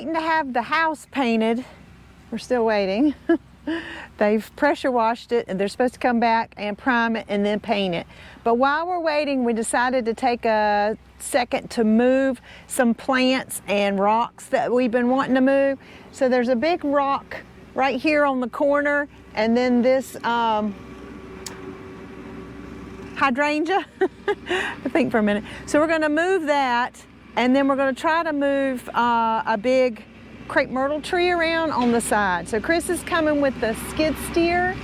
waiting to have the house painted. We're still waiting. They've pressure washed it and they're supposed to come back and prime it and then paint it. But while we're waiting, we decided to take a second to move some plants and rocks that we've been wanting to move. So there's a big rock right here on the corner, and then this hydrangea. I think for a minute. So we're going to move that, and then we're going to try to move a big crepe myrtle tree around on the side. So Chris is coming with the skid steer.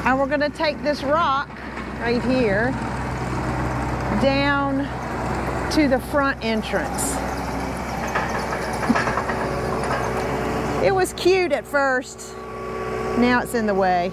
And we're going to take this rock right here down to the front entrance. It was cute at first. Now it's in the way.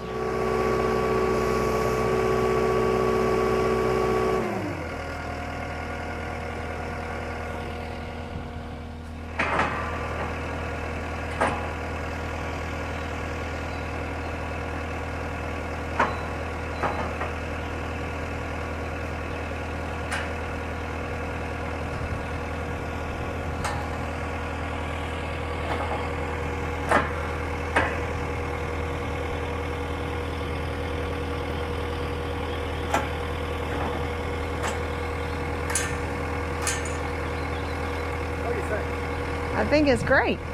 I think it's great. Is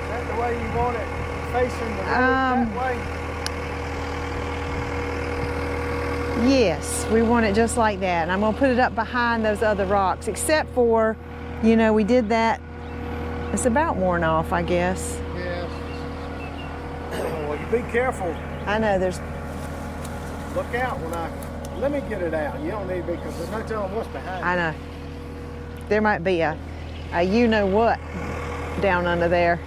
that the way you want it, facing the road that way? Yes, we want it just like that. And I'm going to put it up behind those other rocks, except for, you know, we did that. It's about worn off, I guess. Yes. Well, you be careful. I know, there's... Look out when let me get it out. You don't need to be, because there's no telling what's behind I know. There might be a you-know-what down under there.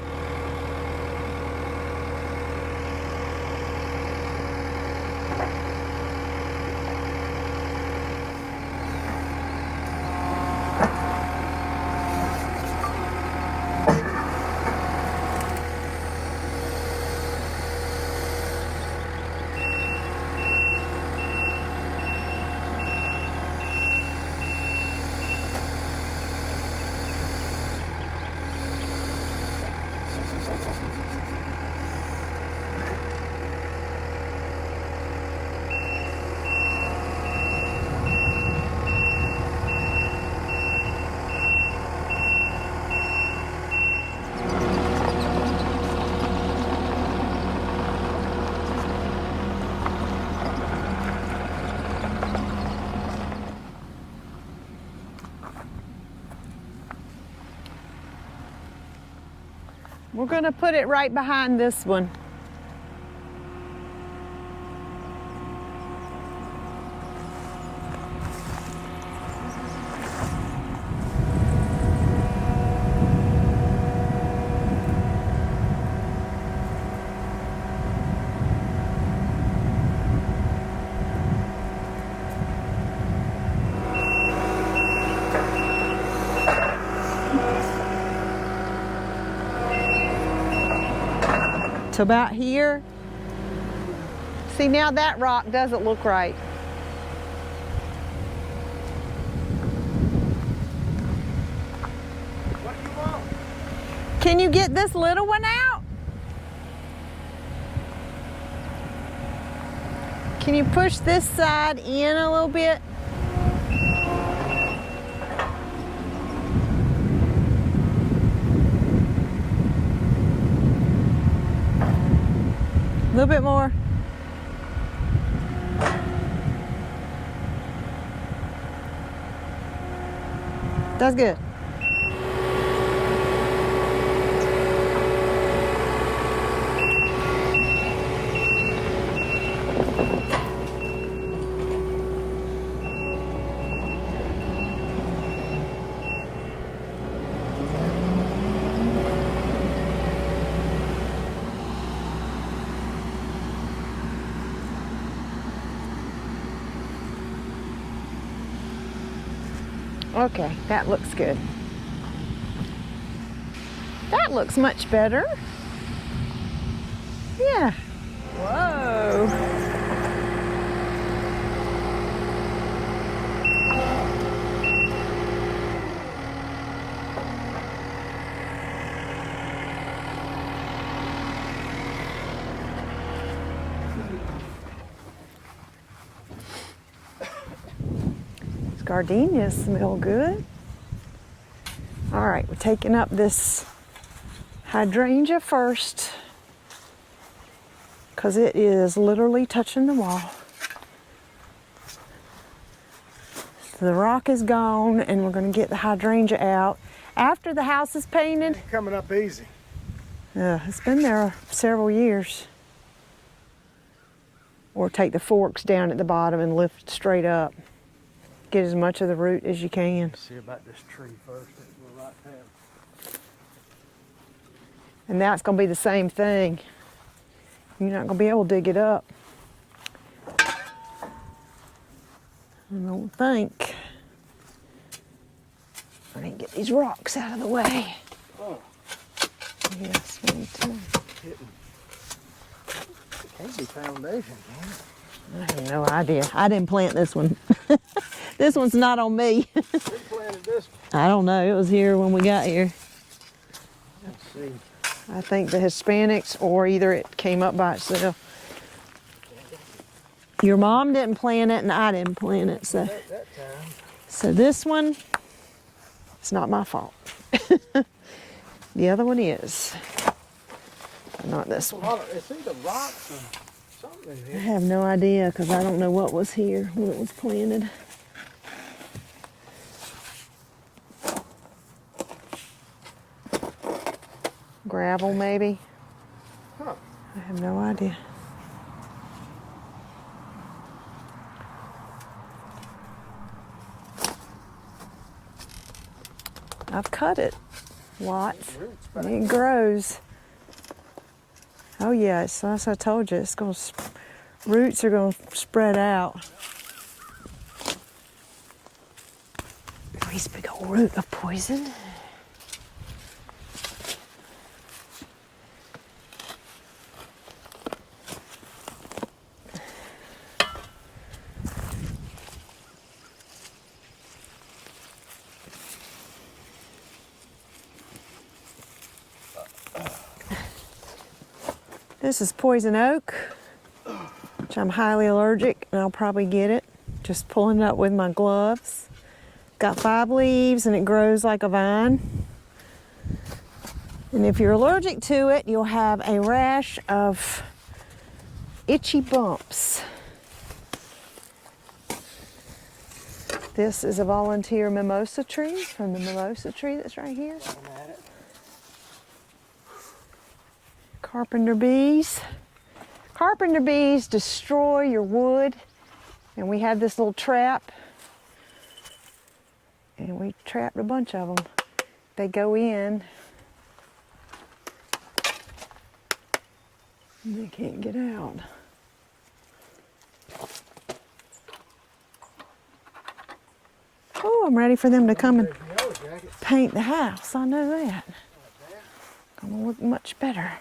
We're going to put it right behind this one. To about here. See, now that rock doesn't look right. What do you want? Can you get this little one out? Can you push this side in a little bit? A little bit more. That's good. Okay, that looks good. That looks much better. Yeah. Whoa. gardenias smell good. All right, we're taking up this hydrangea first because it is literally touching the wall. So the rock is gone and we're going to get the hydrangea out after the house is painted. It's coming up easy. It's been there several years. Or take the forks down at the bottom and lift straight up. Get as much of the root as you can. See about this tree first. We're right there. And that's going to be the same thing. You're not going to be able to dig it up. I don't think. I need to get these rocks out of the way. Oh. Yes, me too. Can't be foundation, can it? I have no idea. I didn't plant this one. This one's not on me. Who planted this one? I don't know. It was here when we got here. Let's see. I think the Hispanics, or either it came up by itself. Your mom didn't plant it and I didn't plant it. So, That time. so this one, it's not my fault. The other one is. Not this one. It's either rocks or something in I here. have no idea because I don't know what was here when it was planted. Gravel maybe? Huh. I have no idea. I've cut it lots. It grows. Oh yeah, it's as I told you, it's going to roots are going to spread out. Nice big old root of poison. This is poison oak, which I'm highly allergic, and I'll probably get it. Just pulling it up with my gloves. Got 5 leaves, and it grows like a vine. And if you're allergic to it, you'll have a rash of itchy bumps. This is a volunteer mimosa tree from the mimosa tree that's right here. Carpenter bees. Carpenter bees destroy your wood, and we have this little trap, and we trapped a bunch of them. They go in, and they can't get out. Oh, I'm ready for them to come and paint the house. I know that. Gonna look much better.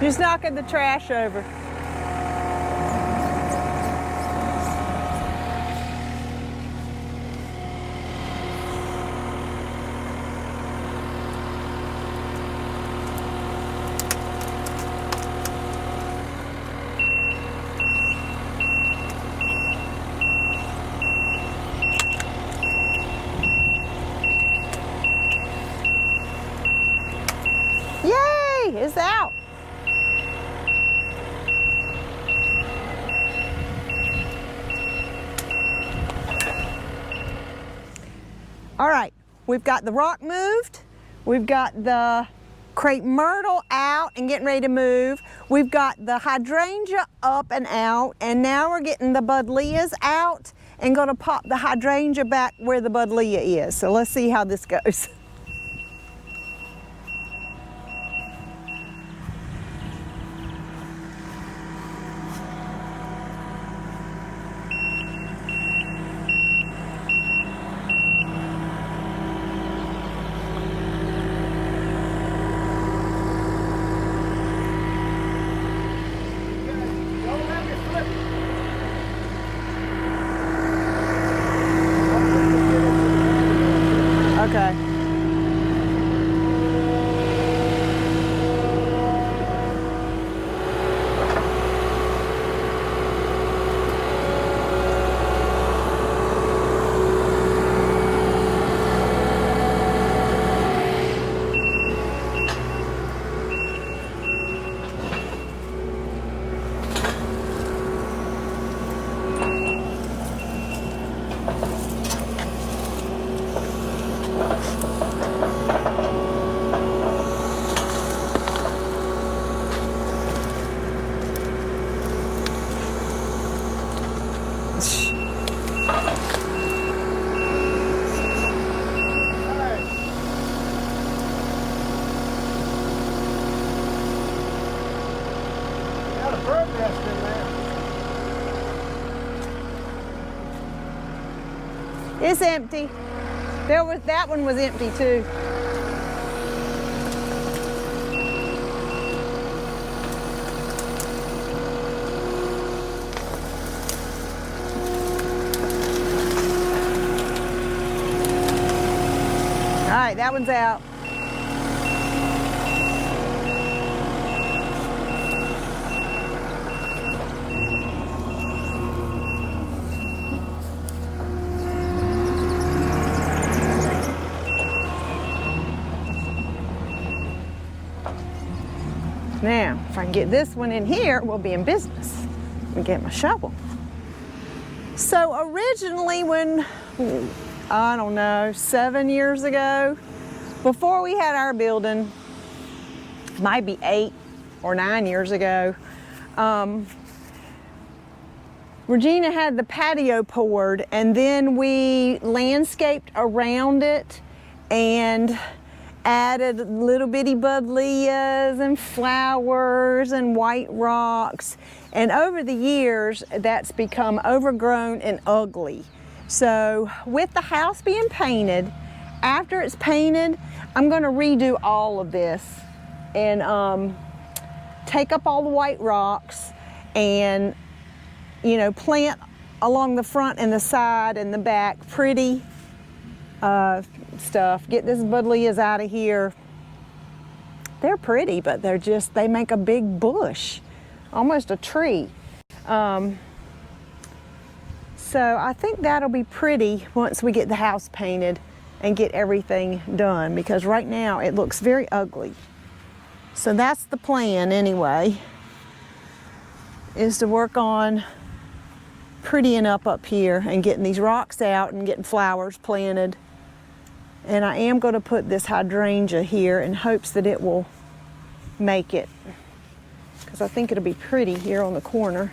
Just knocking the trash over. All right, we've got the rock moved. We've got the crepe myrtle out and getting ready to move. We've got the hydrangea up and out, and now we're getting the budlias out and gonna pop the hydrangea back where the budlia is. So let's see how this goes. Okay. It's empty. That one was empty too. All right, that one's out. Now, if I can get this one in here, we'll be in business. Let me get my shovel. So originally when, I don't know, 7 years ago, before we had our building, might be 8 or 9 years ago, Regina had the patio poured, and then we landscaped around it and added little bitty budlias and flowers and white rocks. And over the years, that's become overgrown and ugly. So with the house being painted, after it's painted, I'm gonna redo all of this and take up all the white rocks and, you know, plant along the front and the side and the back pretty stuff. Get these budlias out of here. They're pretty, but they make a big bush, almost a tree. So I think that'll be pretty once we get the house painted and get everything done, because right now it looks very ugly. So that's the plan anyway, is to work on prettying up here and getting these rocks out and getting flowers planted. And I am going to put this hydrangea here in hopes that it will make it, because I think it'll be pretty here on the corner.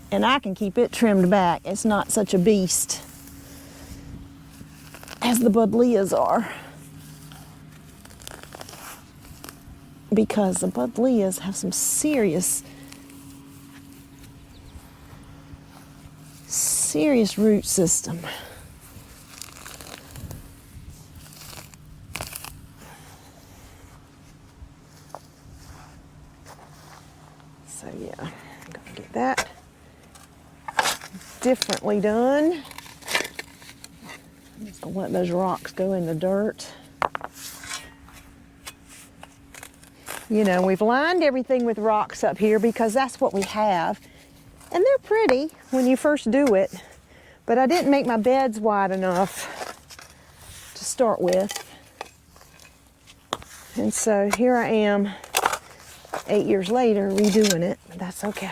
And I can keep it trimmed back. It's not such a beast as the budlias are, because the budlias have some serious root system. So yeah, I'm gonna get that differently done. I'm just gonna let those rocks go in the dirt. You know, we've lined everything with rocks up here because that's what we have. And they're pretty when you first do it, but I didn't make my beds wide enough to start with. And so here I am 8 years later redoing it. That's okay.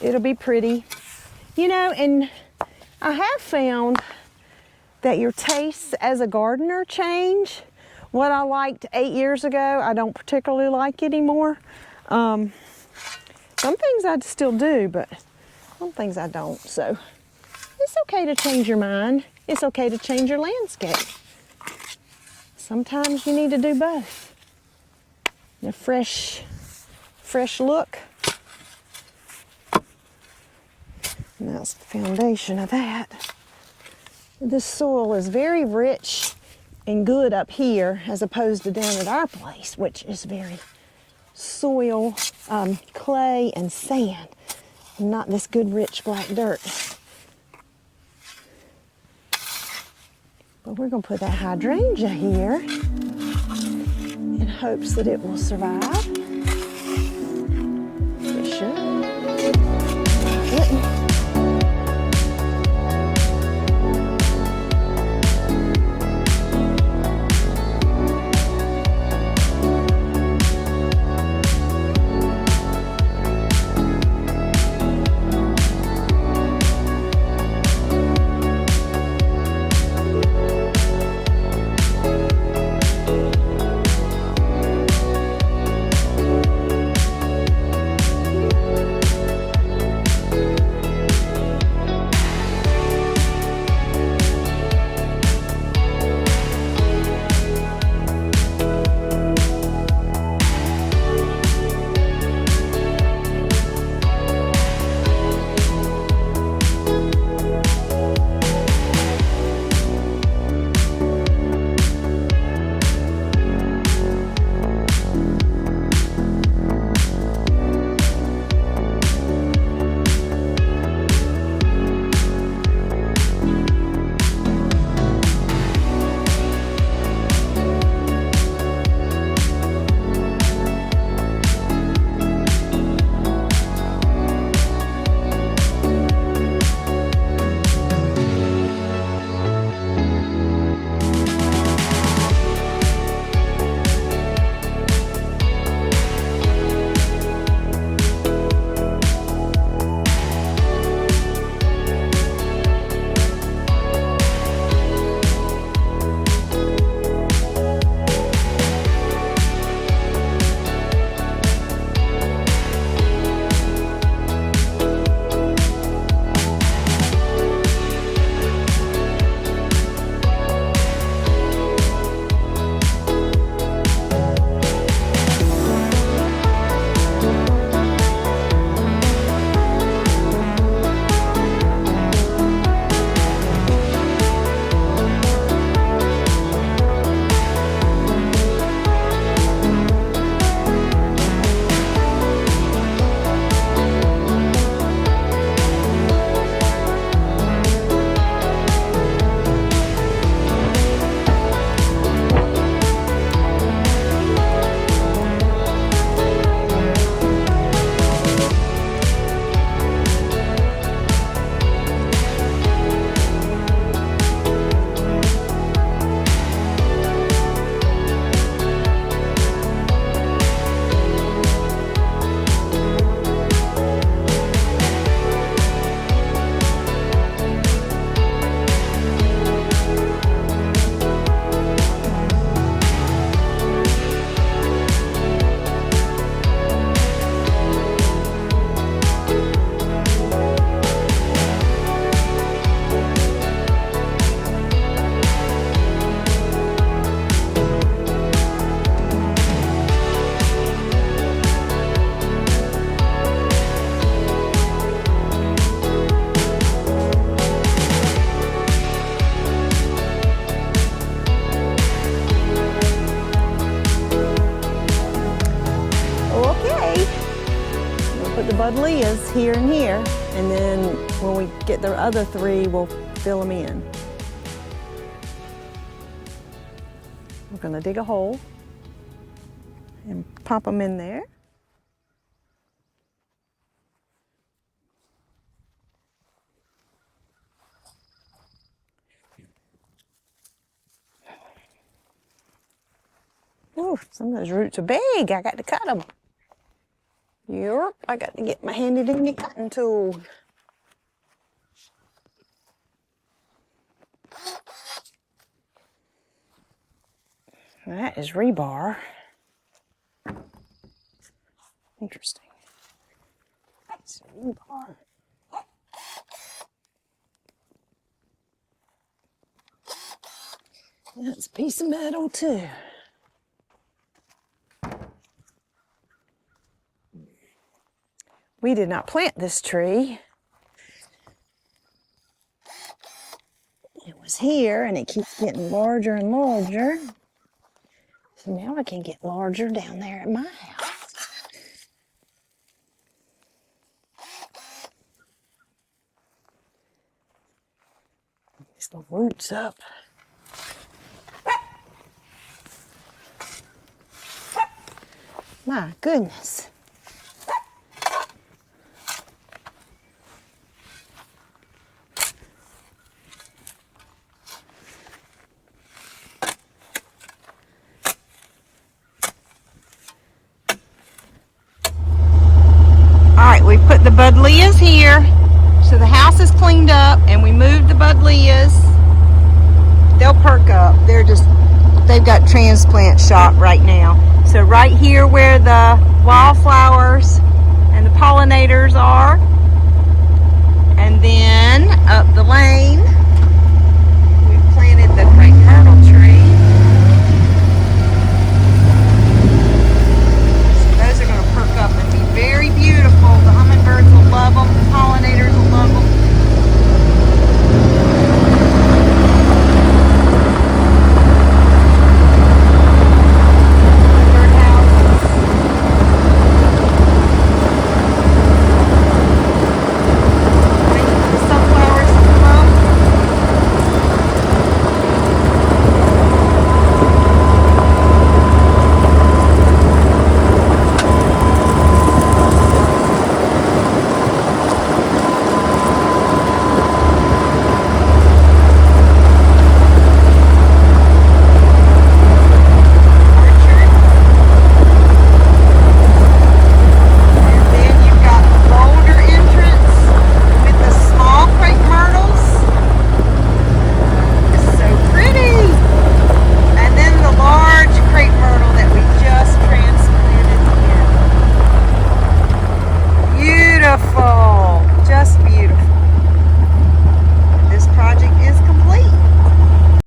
It'll be pretty. You know, and I have found that your tastes as a gardener change. What I liked 8 years ago, I don't particularly like anymore. Some things I still do, but some things I don't. So it's okay to change your mind. It's okay to change your landscape. Sometimes you need to do both. A fresh look. And that's the foundation of that. This soil is very rich and good up here as opposed to down at our place, which is very soil, clay and sand, and not this good rich black dirt. But we're going to put that hydrangea here in hopes that it will survive. It should. Didn't. Buddleias here and here, and then when we get the other three, we'll fill them in. We're going to dig a hole and pop them in there. Ooh, some of those roots are big. I got to cut them. Yep, I got to get my handy dandy cutting tool. That is rebar. Interesting. It's rebar. That's a piece of metal too. We did not plant this tree. It was here and it keeps getting larger and larger. So now I can get larger down there at my house. These little roots up. My goodness. Alright, we put the buddleias here. So the house is cleaned up and we moved the buddleias. They'll perk up. They've got transplant shot right now. So right here where the wildflowers